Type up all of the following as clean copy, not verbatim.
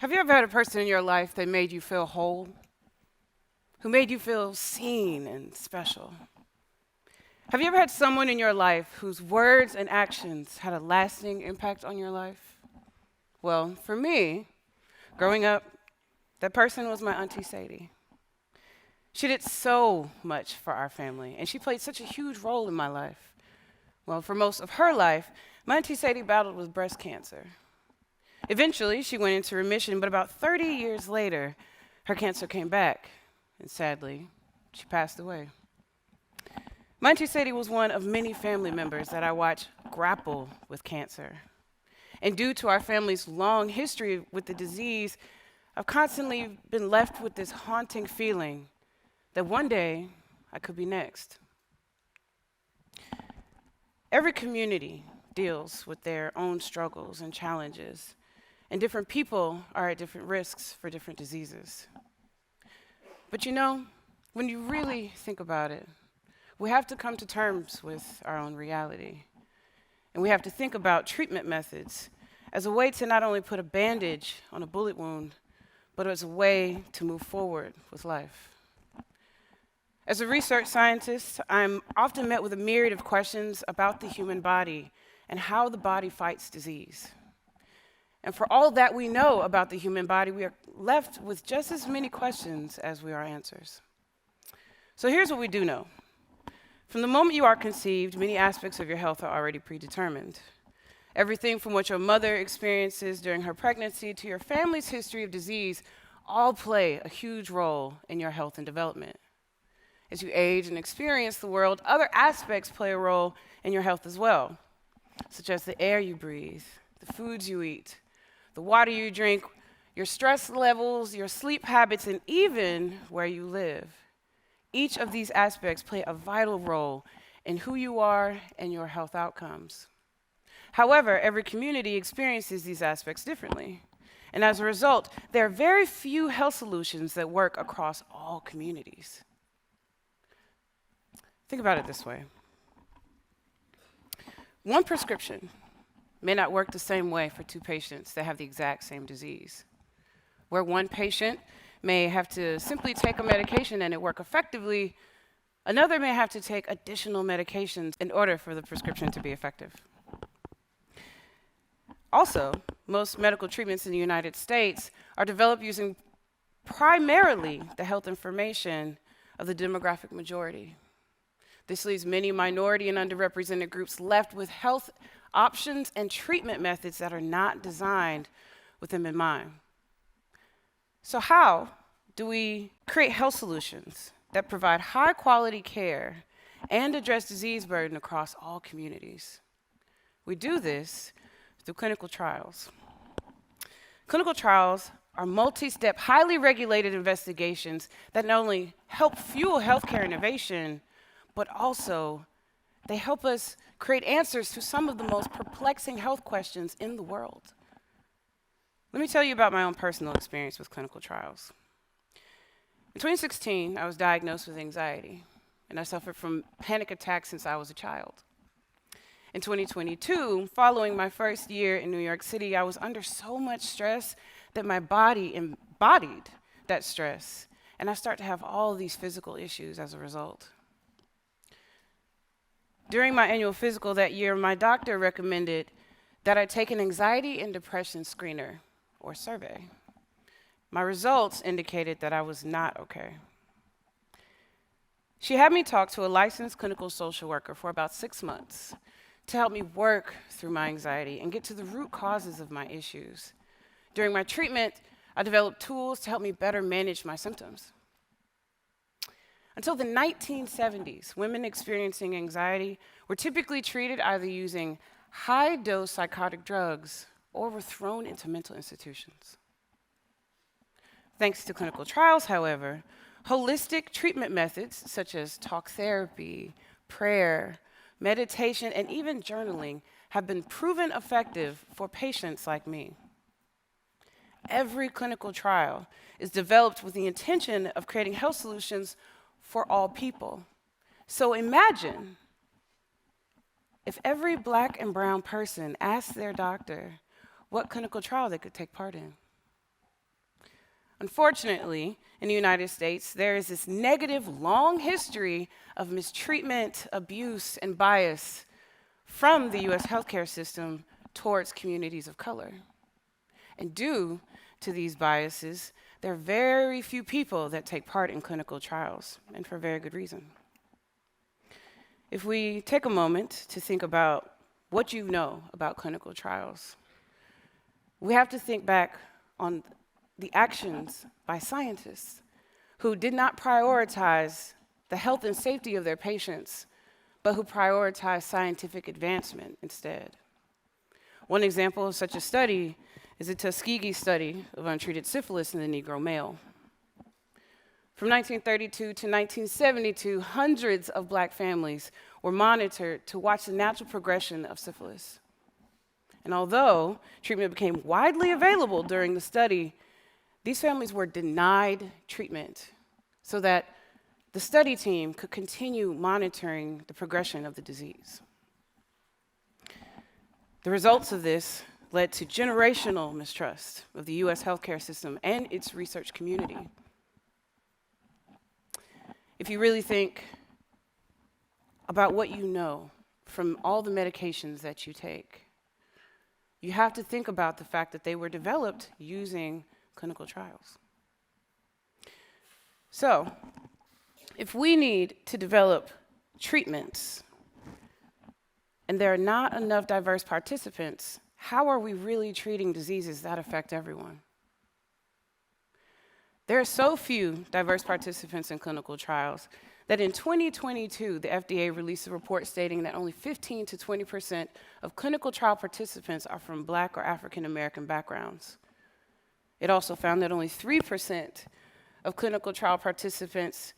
Have you ever had a person in your life that made you feel whole? Who made you feel seen and special? Have you ever had someone in your life whose words and actions had a lasting impact on your life? Well, for me, growing up, that person was my Auntie Sadie. She did so much for our family, and she played such a huge role in my life. Well, for most of her life, my Auntie Sadie battled with breast cancer. Eventually, she went into remission, but about 30 years later, her cancer came back, and sadly, she passed away. My Auntie Sadie was one of many family members that I watched grapple with cancer. And due to our family's long history with the disease, I've constantly been left with this haunting feeling that one day I could be next. Every community deals with their own struggles and challenges, and different people are at different risks for different diseases. But you know, when you really think about it, we have to come to terms with our own reality. And we have to think about treatment methods as a way to not only put a bandage on a bullet wound, but as a way to move forward with life. As a research scientist, I'm often met with a myriad of questions about the human body and how the body fights disease. And for all that we know about the human body, we are left with just as many questions as we are answers. So here's what we do know. From the moment you are conceived, many aspects of your health are already predetermined. Everything from what your mother experiences during her pregnancy to your family's history of disease all play a huge role in your health and development. As you age and experience the world, other aspects play a role in your health as well, such as the air you breathe, the foods you eat, the water you drink, your stress levels, your sleep habits, and even where you live. Each of these aspects play a vital role in who you are and your health outcomes. However, every community experiences these aspects differently. And as a result, there are very few health solutions that work across all communities. Think about it this way. One prescription may not work the same way for two patients that have the exact same disease. Where one patient may have to simply take a medication and it work effectively, another may have to take additional medications in order for the prescription to be effective. Also, most medical treatments in the United States are developed using primarily the health information of the demographic majority. This leaves many minority and underrepresented groups left with health options and treatment methods that are not designed with them in mind. So how do we create health solutions that provide high quality care and address disease burden across all communities? We do this through clinical trials. Clinical trials are multi-step, highly regulated investigations that not only help fuel healthcare innovation, but also they help us create answers to some of the most perplexing health questions in the world. Let me tell you about my own personal experience with clinical trials. In 2016, I was diagnosed with anxiety, and I suffered from panic attacks since I was a child. In 2022, following my first year in New York City, I was under so much stress that my body embodied that stress, and I started to have all these physical issues as a result. During my annual physical that year, my doctor recommended that I take an anxiety and depression screener or survey. My results indicated that I was not okay. She had me talk to a licensed clinical social worker for about 6 months to help me work through my anxiety and get to the root causes of my issues. During my treatment, I developed tools to help me better manage my symptoms. Until the 1970s, women experiencing anxiety were typically treated either using high-dose psychotic drugs or were thrown into mental institutions. Thanks to clinical trials, however, holistic treatment methods such as talk therapy, prayer, meditation, and even journaling have been proven effective for patients like me. Every clinical trial is developed with the intention of creating health solutions for all people. So imagine if every Black and brown person asked their doctor what clinical trial they could take part in. Unfortunately, in the United States, there is this negative, long history of mistreatment, abuse, and bias from the US healthcare system towards communities of color. And due to these biases, there are very few people that take part in clinical trials, and for very good reason. If we take a moment to think about what you know about clinical trials, we have to think back on the actions by scientists who did not prioritize the health and safety of their patients, but who prioritized scientific advancement instead. One example of such a study is the Tuskegee study of untreated syphilis in the Negro male. From 1932 to 1972, hundreds of Black families were monitored to watch the natural progression of syphilis. And although treatment became widely available during the study, these families were denied treatment so that the study team could continue monitoring the progression of the disease. The results of this led to generational mistrust of the US healthcare system and its research community. If you really think about what you know from all the medications that you take, you have to think about the fact that they were developed using clinical trials. So, if we need to develop treatments and there are not enough diverse participants, how are we really treating diseases that affect everyone? There are so few diverse participants in clinical trials that in 2022, the FDA released a report stating that only 15 to 20% of clinical trial participants are from Black or African American backgrounds. It also found that only 3% of clinical trial participants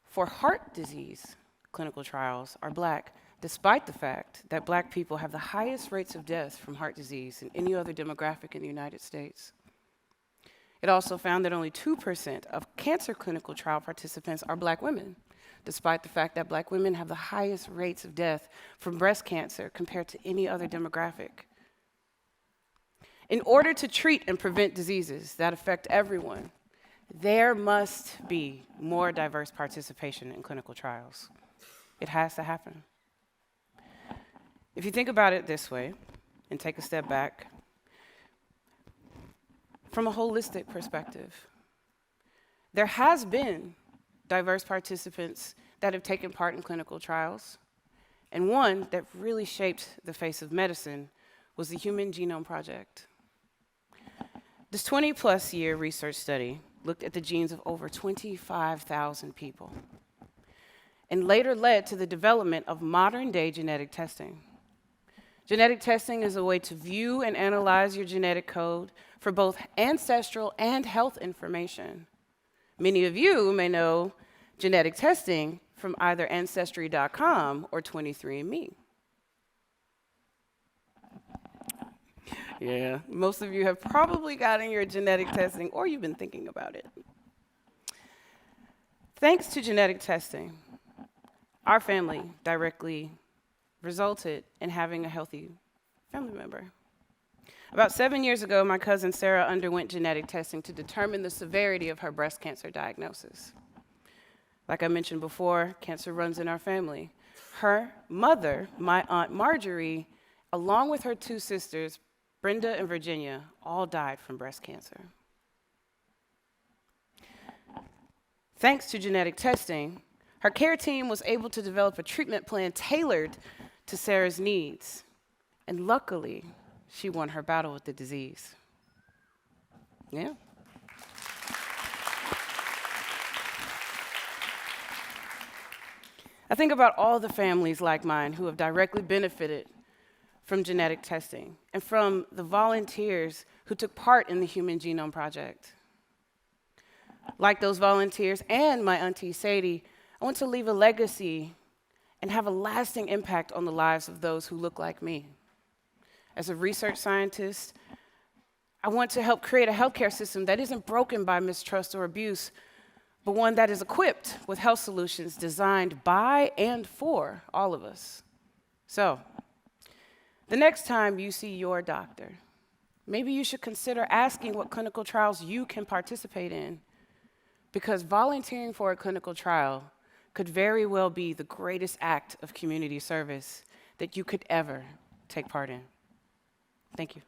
for heart disease clinical trials are Black, despite the fact that Black people have the highest rates of death from heart disease than any other demographic in the United States. It also found that only 2% of cancer clinical trial participants are Black women, despite the fact that Black women have the highest rates of death from breast cancer compared to any other demographic. In order to treat and prevent diseases that affect everyone, there must be more diverse participation in clinical trials. It has to happen. If you think about it this way, and take a step back, from a holistic perspective, there has been diverse participants that have taken part in clinical trials, and one that really shaped the face of medicine was the Human Genome Project. This 20-plus year research study looked at the genes of over 25,000 people and later led to the development of modern-day genetic testing. Genetic testing is a way to view and analyze your genetic code for both ancestral and health information. Many of you may know genetic testing from either Ancestry.com or 23andMe. Yeah, most of you have probably gotten your genetic testing or you've been thinking about it. Thanks to genetic testing, our family directly resulted in having a healthy family member. About 7 years ago, my cousin Sarah underwent genetic testing to determine the severity of her breast cancer diagnosis. Like I mentioned before, cancer runs in our family. Her mother, my Aunt Marjorie, along with her two sisters, Brenda and Virginia, all died from breast cancer. Thanks to genetic testing, her care team was able to develop a treatment plan tailored to Sarah's needs. And luckily, she won her battle with the disease. Yeah. I think about all the families like mine who have directly benefited from genetic testing and from the volunteers who took part in the Human Genome Project. Like those volunteers and my Auntie Sadie, I want to leave a legacy and have a lasting impact on the lives of those who look like me. As a research scientist, I want to help create a healthcare system that isn't broken by mistrust or abuse, but one that is equipped with health solutions designed by and for all of us. So, the next time you see your doctor, Maybe you should consider asking what clinical trials you can participate in, because volunteering for a clinical trial could very well be the greatest act of community service that you could ever take part in. Thank you.